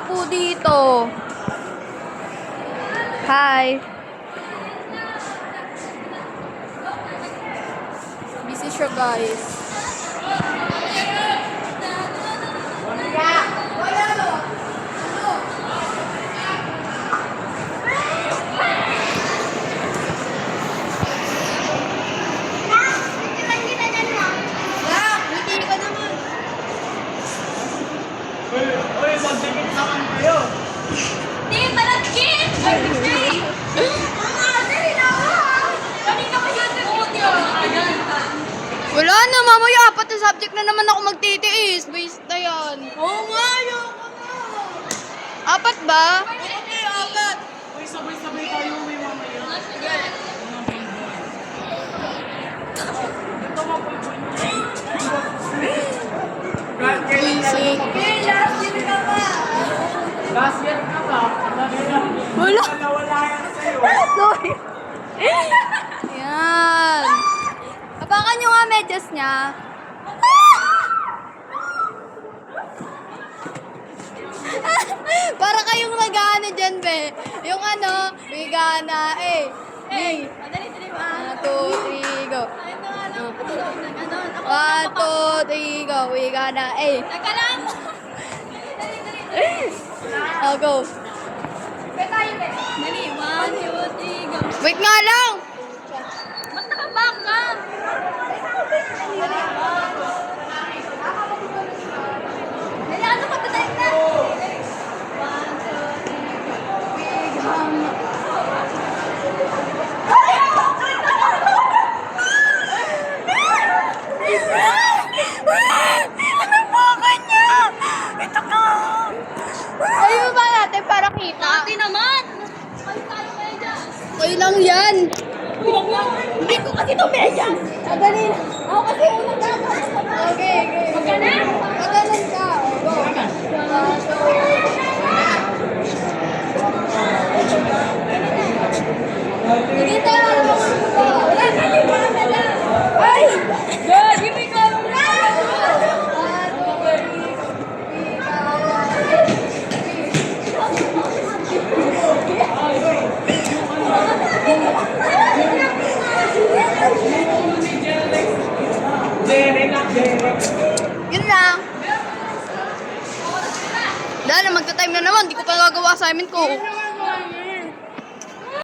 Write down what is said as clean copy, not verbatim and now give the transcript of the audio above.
po dito. Hi. Busy siya, guys. Uy, magdikit naman kayo. Di, malagkit! Ay, di! Kanina pa yun din. Wala na, mamaya. Apat na subject na naman ako magtitiis. Based na yan. Oo nga, yun. Apat ba? Okay, apat. Uy, sabay-sabay tayo uwi mamaya. Ito mga pulpul. Basic. Okay, last year ka pa. Last year ka ba? Wala. Wala yan sa'yo. Sorry. Yan. Apakan nyo nga medyas niya. Para kayong nag-ano dyan, be. Yung ano, bigana, eh. Hey, madali, ba? 1, 2, 3, go. Ano, ako. 1, 2, 3, go. Bigana, eh. Teka lang. Oh, go. Dali, 1, 2, 3, go. Wait nga lang. Ba't nakaback ka? Dali, ano pa tayo na? 1, 2, 3, go. Ano ba kanya? Ito ka. Ayun ba natin para kita? Ate naman! Ay, tayo kayo dyan. Kayo lang yan. Hindi ko kasi ito medyas. Madali. Ako kasi unang gagawin. Okay, okay. Huwag ka na. Magalan ka. Go. Hindi tayo. Ay! Good, give me go. Yun lang. Dahil magta-time na naman, di ko pa nagagawa assignment ko.